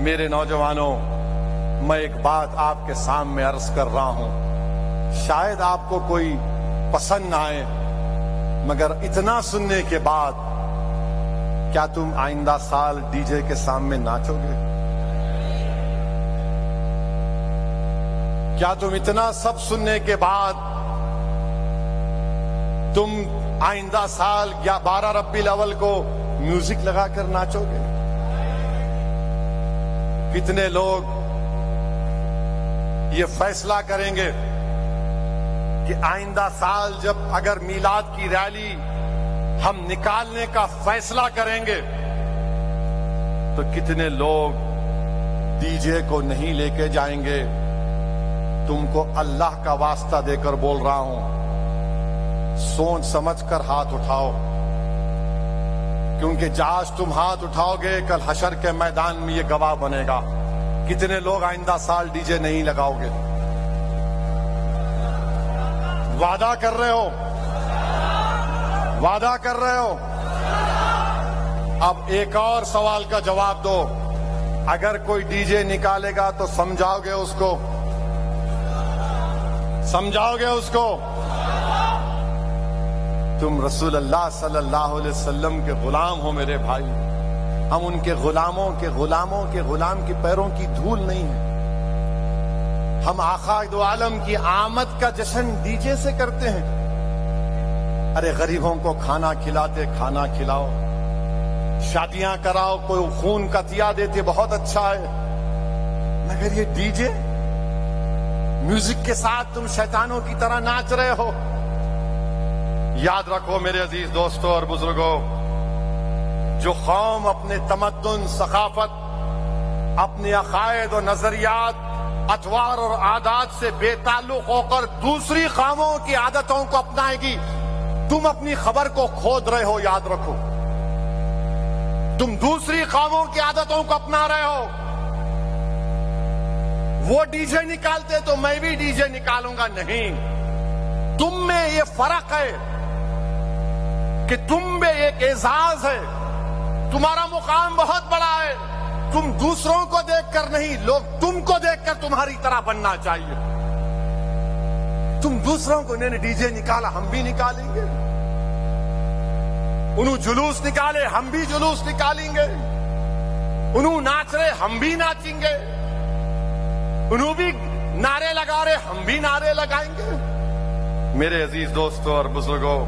میرے نوجوانوں، میں ایک بات آپ کے سامنے عرض کر رہا ہوں، شاید آپ کو کوئی پسند نہ آئے، مگر اتنا سننے کے بعد کیا تم آئندہ سال ڈی جے کے سامنے ناچو گے؟ کیا تم اتنا سب سننے کے بعد تم آئندہ سال یا 12 ربیع الاول کو میوزک لگا کر ناچو گے؟ کتنے لوگ یہ فیصلہ کریں گے کہ آئندہ سال جب اگر میلاد کی ریلی ہم نکالنے کا فیصلہ کریں گے تو کتنے لوگ ڈی جے کو نہیں لے کے جائیں گے؟ تم کو اللہ کا واسطہ دے کر بول رہا ہوں، سوچ سمجھ کر ہاتھ اٹھاؤ، کیونکہ آج تم ہاتھ اٹھاؤ گے کل حشر کے میدان میں یہ گواہ بنے گا۔ کتنے لوگ آئندہ سال ڈی جے نہیں لگاؤ گے؟ وعدہ کر رہے ہو؟ وعدہ کر رہے ہو؟ اب ایک اور سوال کا جواب دو، اگر کوئی ڈی جے نکالے گا تو سمجھاؤ گے اس کو؟ سمجھاؤ گے اس کو؟ تم رسول اللہ صلی اللہ علیہ وسلم کے غلام ہو میرے بھائی، ہم ان کے غلاموں کے غلام کی پیروں کی دھول نہیں ہیں۔ ہم آقا دو عالم کی آمد کا جشن ڈی جے سے کرتے ہیں۔ ارے غریبوں کو کھانا کھلاتے، کھانا کھلاؤ، شادیاں کراؤ، کوئی خون کا عطیہ دیتے، بہت اچھا ہے، مگر یہ ڈی جے میوزک کے ساتھ تم شیطانوں کی طرح ناچ رہے ہو۔ یاد رکھو میرے عزیز دوستوں اور بزرگوں، جو قوم اپنے تمدن، ثقافت، اپنے عقائد اور نظریات، اطوار اور عادات سے بے تعلق ہو کر دوسری قوموں کی عادتوں کو اپنائے گی، تم اپنی خبر کو کھود رہے ہو۔ یاد رکھو، تم دوسری قوموں کی عادتوں کو اپنا رہے ہو۔ وہ ڈی جے نکالتے تو میں بھی ڈی جے نکالوں گا؟ نہیں، تم میں یہ فرق ہے کہ تم میں ایک اعزاز ہے، تمہارا مقام بہت بڑا ہے، تم دوسروں کو دیکھ کر نہیں، لوگ تم کو دیکھ کر تمہاری طرح بننا چاہیے۔ تم دوسروں کو نہیں، ڈی جے نکالا ہم بھی نکالیں گے، انہوں جلوس نکالے ہم بھی جلوس نکالیں گے، انہوں ناچ رہے ہم بھی ناچیں گے، انہوں بھی نعرے لگا رہے ہم بھی نعرے لگائیں گے۔ میرے عزیز دوستوں اور بزرگوں،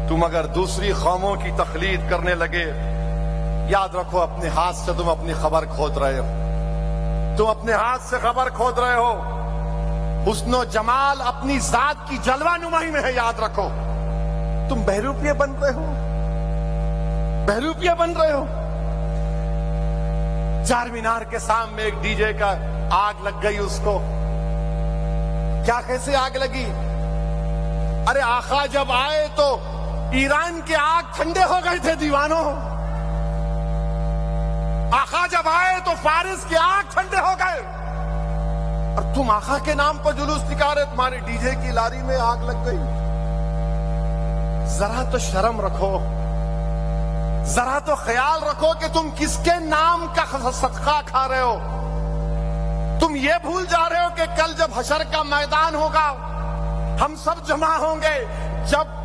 تم اگر دوسری قوموں کی تقلید کرنے لگے، یاد رکھو اپنے ہاتھ سے تم اپنی خبر کھود رہے ہو، تم اپنے ہاتھ سے خبر کھود رہے ہو۔ حسن و جمال اپنی ذات کی جلوہ نمائی میں ہے، یاد رکھو۔ تم بہروپیے بن رہے ہو، بہروپیے بن رہے ہو۔ چار مینار کے سامنے ایک ڈی جے کا آگ لگ گئی، اس کو کیا کیسے آگ لگی؟ ارے آقا جب آئے تو ایران کے آگ ٹھنڈے ہو گئے تھے دیوانوں، آقا جب آئے تو فارس کے آگ ٹھنڈے ہو گئے، اور تم آقا کے نام پر جلوس نکالے، تمہارے ڈی جے کی لاری میں آگ لگ گئی۔ ذرا تو شرم رکھو، ذرا تو خیال رکھو کہ تم کس کے نام کا صدقہ کھا رہے ہو۔ تم یہ بھول جا رہے ہو کہ کل جب حشر کا میدان ہوگا، ہم سب جمع ہوں گے، جب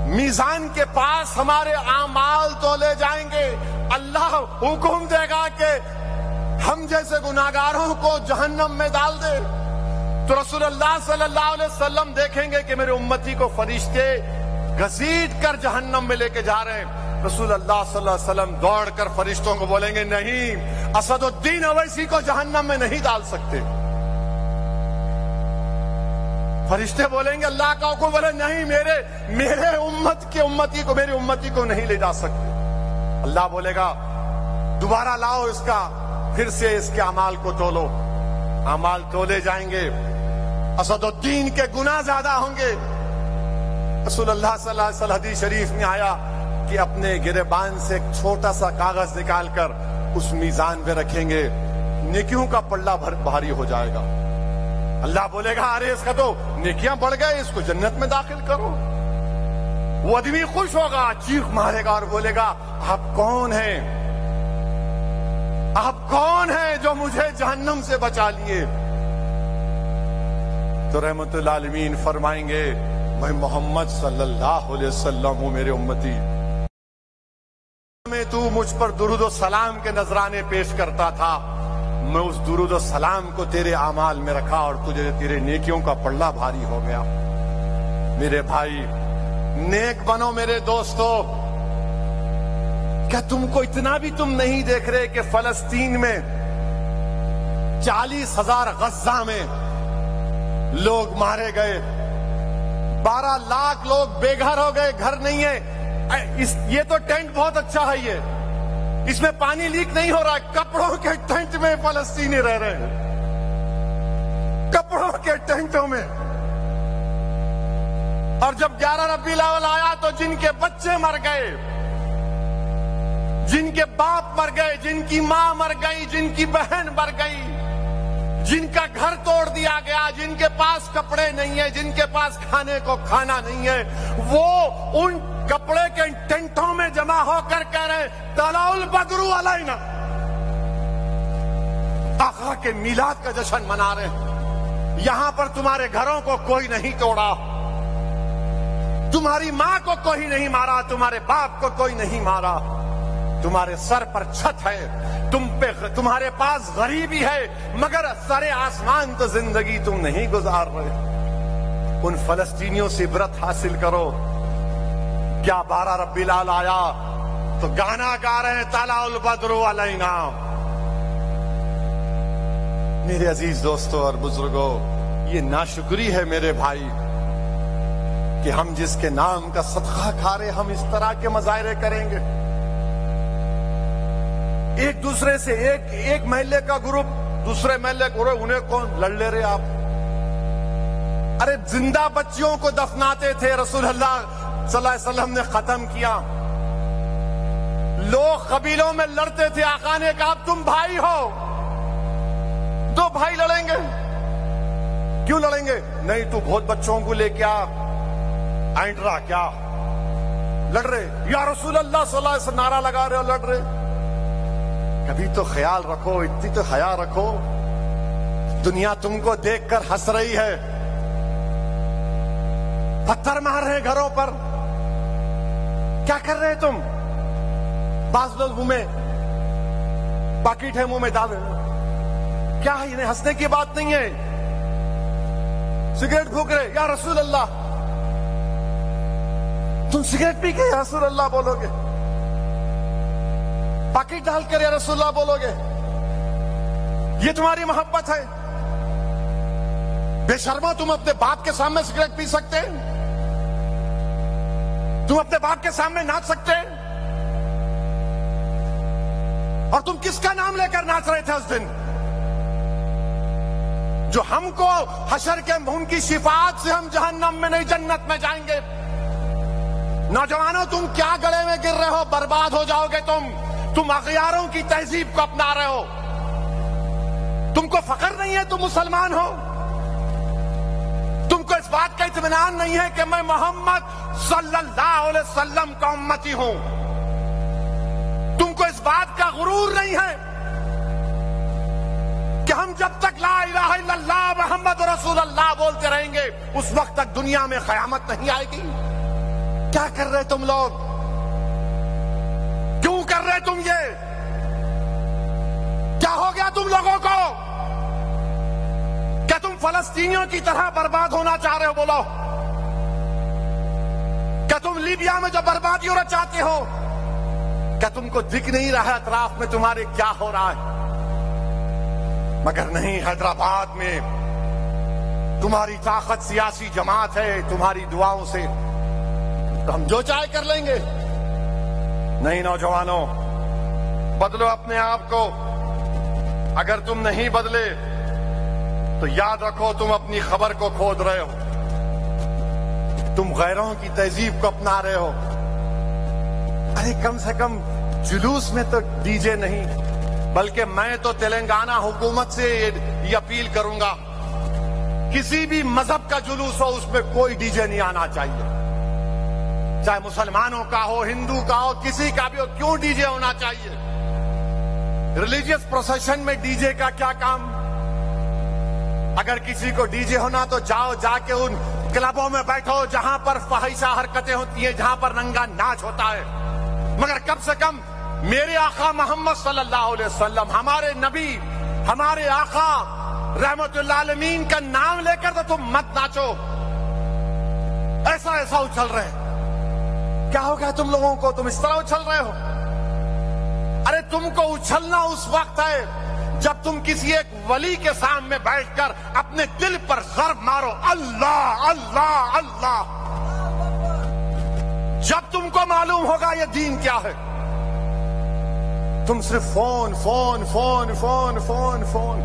میزان کے پاس ہمارے اعمال تولے جائیں گے، اللہ حکم دے گا کہ ہم جیسے گناہگاروں کو جہنم میں ڈال دے، تو رسول اللہ صلی اللہ علیہ وسلم دیکھیں گے کہ میرے امتی کو فرشتے گھسیٹ کر جہنم میں لے کے جا رہے ہیں۔ رسول اللہ صلی اللہ علیہ وسلم دوڑ کر فرشتوں کو بولیں گے، نہیں، اسد الدین اویسی کو جہنم میں نہیں ڈال سکتے۔ فرشتے بولیں گے، اللہ کا حکم، بولے نہیں، میرے امتی کو نہیں لے جا سکتے۔ اللہ بولے گا دوبارہ لاؤ اس کا، پھر سے اس کے اعمال کو تولو۔ اعمال تولے جائیں گے، اسد الدین کے گناہ زیادہ ہوں گے۔ رسول اللہ صلی اللہ علیہ وسلم حدیث شریف میں آیا کہ اپنے گریبان سے ایک چھوٹا سا کاغذ نکال کر اس میزان پہ رکھیں گے، نیکیوں کا پلڑا بھاری ہو جائے گا۔ اللہ بولے گا، ارے اس کا تو نیکیاں بڑھ گئے، اس کو جنت میں داخل کرو۔ وہ آدمی خوش ہوگا، چیخ مارے گا اور بولے گا، آپ کون ہیں؟ آپ کون ہیں جو مجھے جہنم سے بچا لیے؟ تو رحمت العالمین فرمائیں گے میں محمد صلی اللہ علیہ وسلم ہوں میرے امتی، میں تو مجھ پر درود و سلام کے نذرانے پیش کرتا تھا، میں اس درود و سلام کو تیرے اعمال میں رکھا اور تجھے تیرے نیکیوں کا پلڑا بھاری ہو گیا۔ میرے بھائی نیک بنو میرے دوستو۔ کیا تم کو اتنا بھی تم نہیں دیکھ رہے کہ فلسطین میں 40,000 غزہ میں لوگ مارے گئے، 12 لاکھ لوگ بے گھر ہو گئے، گھر نہیں ہے۔ یہ تو ٹینٹ بہت اچھا ہے، یہ اس میں پانی لیک نہیں ہو رہا ہے، کپڑوں کے ٹینٹ میں فلسطینی رہ رہے ہیں، کپڑوں کے ٹینٹوں میں۔ اور جب 11 ربیع الاول آیا تو جن کے بچے مر گئے، جن کے باپ مر گئے، جن کی ماں مر گئی، جن کی بہن مر گئی، جن کا گھر توڑ دیا گیا، جن کے پاس کپڑے نہیں ہیں، جن کے پاس کھانے کو کھانا نہیں ہے، وہ ان کپڑے کے ٹینٹوں میں جمع ہو کر کہہ رہے طلع البدر علینا، آقا کے میلاد کا جشن منا رہے ہیں۔ یہاں پر تمہارے گھروں کو کوئی نہیں توڑا، تمہاری ماں کو کوئی نہیں مارا، تمہارے باپ کو کوئی نہیں مارا، تمہارے سر پر چھت ہے، تمہارے پاس غریبی ہے، مگر سر آسمان تو زندگی تم نہیں گزار رہے۔ ان فلسطینیوں سے عبرت حاصل کرو۔ کیا 12 ربیع الاول آیا تو گانا گا رہے ہیں طلع البدر علینا۔ میرے عزیز دوستو اور بزرگوں، یہ ناشکری ہے میرے بھائی کہ ہم جس کے نام کا صدقہ کھا رہے ہم اس طرح کے مظاہرے کریں گے۔ ایک دوسرے سے ایک محلے کا گروپ دوسرے محلے کو انہیں کون لڑ لے رہے آپ؟ ارے زندہ بچیوں کو دفناتے تھے، رسول اللہ صلی اللہ علیہ وسلم نے ختم کیا۔ لوگ قبیلوں میں لڑتے تھے، آقا نے کہا تم بھائی ہو، 2 بھائی لڑیں گے، کیوں لڑیں گے؟ نہیں تو بہت بچوں کو لے کے اینٹ رہا کیا لڑ رہے؟ یا رسول اللہ صلی اللہ علیہ وسلم نعرہ لگا رہے اور لڑ رہے۔ کبھی تو خیال رکھو، اتنی تو حیا رکھو، دنیا تم کو دیکھ کر ہنس رہی ہے، پتھر مار رہے ہیں گھروں پر، کیا کر رہے تم؟ بعض لوگ منہ میں پاکٹ ہے، منہ میں ڈال رہے، کیا ہے؟ انہیں ہنسنے کی بات نہیں ہے۔ سگریٹ پھونک رہے، یا رسول اللہ، تم سگریٹ پی کے یا رسول اللہ بولو گے؟ پاکٹ ڈال کر یا رسول اللہ بولو گے؟ یہ تمہاری محبت ہے؟ بے شرمو، تم اپنے باپ کے سامنے سگریٹ پی سکتے؟ تم اپنے باپ کے سامنے ناچ سکتے؟ اور تم کس کا نام لے کر ناچ رہے تھے اس دن؟ جو ہم کو حشر کے ان کی شفاعت سے ہم جہنم میں نہیں جنت میں جائیں گے۔ نوجوانوں، تم کیا گڑے میں گر رہے ہو؟ برباد ہو جاؤ گے تم اغیاروں کی تہذیب کو اپنا رہے ہو۔ تم کو فخر نہیں ہے تم مسلمان ہو؟ تم کو اس بات کا اطمینان نہیں ہے کہ میں محمد صلی اللہ علیہ وسلم کا امتی ہوں؟ تم کو اس بات کا غرور نہیں ہے کہ ہم جب تک لا الہ الا اللہ محمد رسول اللہ بولتے رہیں گے اس وقت تک دنیا میں قیامت نہیں آئے گی؟ کیا کر رہے تم لوگ؟ کیوں کر رہے تم یہ؟ کیا ہو گیا تم لوگوں کو؟ کیا تم فلسطینیوں کی طرح برباد ہونا چاہ رہے ہو؟ بولو، کیا تم لیبیا میں جو بربادی ہونا چاہتے ہو؟ کیا تم کو دکھ نہیں رہا ہے اطراف میں تمہارے کیا ہو رہا ہے؟ مگر نہیں، حیدرآباد میں تمہاری طاقت سیاسی جماعت ہے، تمہاری دعاؤں سے تو ہم جو چاہے کر لیں گے۔ نہیں نوجوانوں، بدلو اپنے آپ کو۔ اگر تم نہیں بدلے تو یاد رکھو تم اپنی خبر کو کھود رہے ہو، تم غیروں کی تہذیب کو اپنا رہے ہو۔ ارے کم سے کم جلوس میں تو ڈی جے نہیں، بلکہ میں تو تلنگانہ حکومت سے یہ اپیل کروں گا، کسی بھی مذہب کا جلوس ہو اس میں کوئی ڈی جے نہیں آنا چاہیے، چاہے مسلمانوں کا ہو، ہندو کا ہو، کسی کا بھی ہو، کیوں ڈی جے ہونا چاہیے؟ ریلیجیس پروسیشن میں ڈی جے کا کیا کام؟ اگر کسی کو ڈی جے ہونا تو جاؤ، جا کے ان کلبوں میں بیٹھو جہاں پر فحشہ حرکتیں ہوتی ہیں، جہاں پر ننگا ناچ ہوتا ہے، مگر کم سے کم میرے آقا محمد صلی اللہ علیہ وسلم، ہمارے نبی، ہمارے آقا رحمت اللہ عالمین کا نام لے کر تو تم مت ناچو، ایسا اچھل رہے ہیں۔ کیا ہو گیا تم لوگوں کو؟ تم اس طرح اچھل رہے ہو؟ ارے تم کو اچھلنا اس وقت ہے جب تم کسی ایک ولی کے سامنے بیٹھ کر اپنے دل پر ضرب مارو، اللہ اللہ اللہ، جب تم کو معلوم ہوگا یہ دین کیا ہے۔ تم صرف phone phone phone phone phone phone,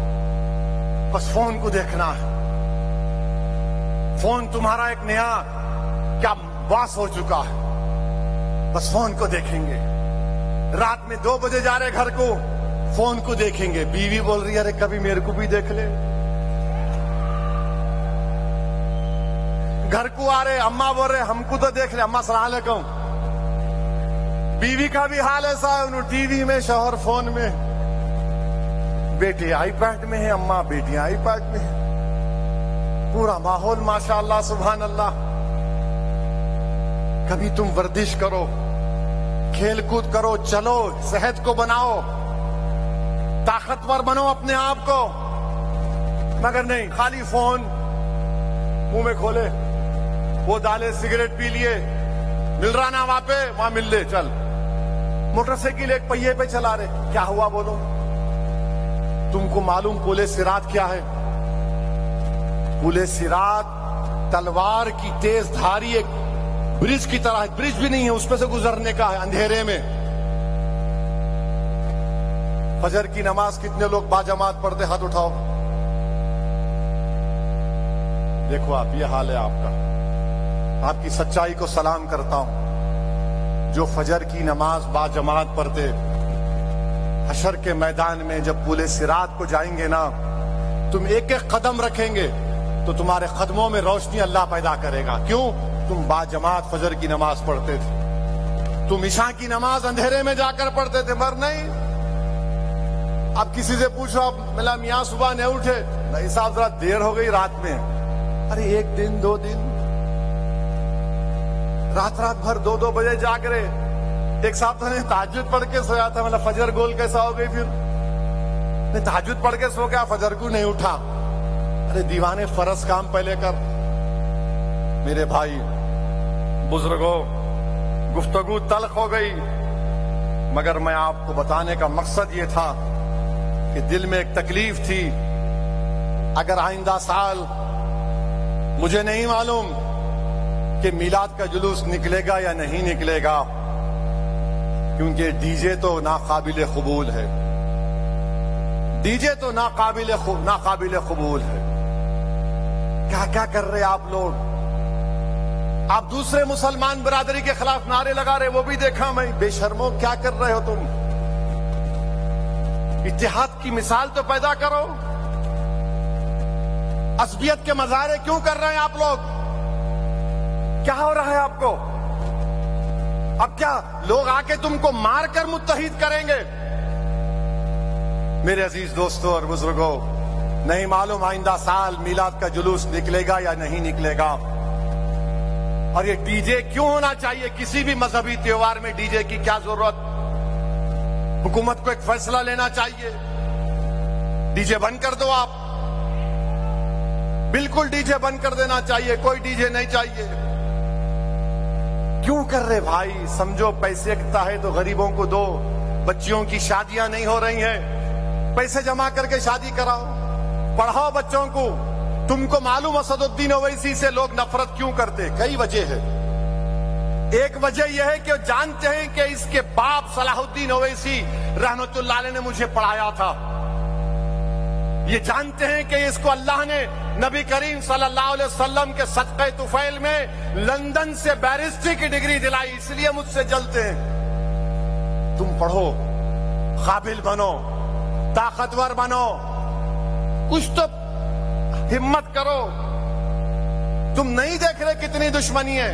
بس فون کو دیکھنا ہے۔ فون تمہارا ایک نیا کیا باس ہو چکا ہے، بس فون کو دیکھیں گے۔ رات میں 2 بجے جا رہے گھر کو، فون کو دیکھیں گے۔ بیوی بول رہی ہے ارے کبھی میرے کو بھی دیکھ لے۔ گھر کو آ رہے، اماں بول رہے ہم کو تو دیکھ لے، اماں السلام علیکم۔ بیوی کا بھی حال ایسا ہے، انہوں ٹی وی میں، شوہر فون میں، بیٹے آئی پیڈ میں ہے، اماں بیٹیاں آئی پیڈ میں ہے، پورا ماحول ماشاءاللہ سبحان اللہ۔ کبھی تم ورزش کرو، کھیل کود کرو، چلو، صحت کو بناؤ، طاقتور بنو اپنے آپ کو، مگر نہیں، خالی فون منہ میں کھولے، وہ ڈالے، سگریٹ پی لیے، مل رہا نا وہاں پہ، وہاں مل لے، چل، موٹر سائیکل ایک پہیے پہ چلا رہے، کیا ہوا بولو؟ تم کو معلوم پولے صراط کیا ہے؟ پولے صراط تلوار کی تیز دھاری ایک برج کی طرح ہے، برج بھی نہیں ہے، اس پہ سے گزرنے کا ہے اندھیرے میں۔ فجر کی نماز کتنے لوگ باجماعت پڑھتے؟ ہاتھ اٹھاؤ۔ دیکھو آپ، یہ حال ہے آپ کا۔ آپ کی سچائی کو سلام کرتا ہوں، جو فجر کی نماز باجماعت پڑھتے، حشر کے میدان میں جب پولے صراط کو جائیں گے نا، تم ایک ایک قدم رکھیں گے تو تمہارے قدموں میں روشنی اللہ پیدا کرے گا۔ کیوں؟ تم باجماعت فجر کی نماز پڑھتے تھے، تم عشاء کی نماز اندھیرے میں جا کر پڑھتے تھے، مگر نہیں۔ اب کسی سے پوچھو، ملا میاں صبح نہیں اٹھے؟ نہیں صاحب ذرا دیر ہو گئی رات میں۔ ارے 1 دن 2 دن، رات بھر 2 بجے جاگ رہے۔ ایک صاحب نے تہجد پڑھ کے سویا تھا، مطلب فجر گول کیسا ہو گئی؟ پھر میں تہجد پڑھ کے سو گیا، فجر کو نہیں اٹھا۔ ارے دیوانے، فرض کام پہلے کر۔ میرے بھائی بزرگوں، گفتگو تلخ ہو گئی، مگر میں آپ کو بتانے کا مقصد یہ تھا کہ دل میں ایک تکلیف تھی۔ اگر آئندہ سال، مجھے نہیں معلوم کہ میلاد کا جلوس نکلے گا یا نہیں نکلے گا، کیونکہ ڈی جے تو ناقابل قبول ہے، ڈی جے تو ناقابل قبول ہے۔ کیا کیا کر رہے آپ لوگ؟ آپ دوسرے مسلمان برادری کے خلاف نعرے لگا رہے، وہ بھی دیکھا میں۔ بے شرمو، کیا کر رہے ہو تم؟ اتحاد کی مثال تو پیدا کرو۔ عصبیت کے مظاہرے کیوں کر رہے ہیں آپ لوگ؟ کیا ہو رہا ہے آپ کو؟ اب کیا لوگ آ کے تم کو مار کر متحد کریں گے؟ میرے عزیز دوستوں اور بزرگوں، نہیں معلوم آئندہ سال میلاد کا جلوس نکلے گا یا نہیں نکلے گا، اور یہ ڈی جے کیوں ہونا چاہیے؟ کسی بھی مذہبی تہوار میں ڈی جے کی کیا ضرورت؟ حکومت کو ایک فیصلہ لینا چاہیے، ڈی جے بند کر دو۔ آپ بالکل ڈی جے بند کر دینا چاہیے، کوئی ڈی جے نہیں چاہیے۔ کیوں کر رہے بھائی؟ سمجھو پیسے اکتا ہے تو غریبوں کو دو، بچیوں کی شادیاں نہیں ہو رہی ہیں، پیسے جمع کر کے شادی کراؤ، پڑھاؤ بچوں کو۔ تم کو معلوم اسد الدین اویسی سے لوگ نفرت کیوں کرتے؟ کئی وجہ ہے۔ ایک وجہ یہ ہے کہ جانتے ہیں کہ اس کے باپ صلاح الدین اویسی رحمت اللہ علیہ نے مجھے پڑھایا تھا، یہ جانتے ہیں کہ اس کو اللہ نے نبی کریم صلی اللہ علیہ وسلم کے صدقہ طفیل میں لندن سے بیرسٹری کی ڈگری دلائی، اس لیے مجھ سے جلتے ہیں۔ تم پڑھو، قابل بنو، طاقتور بنو، کچھ تو ہمت کرو۔ تم نہیں دیکھ رہے کتنی دشمنی ہے؟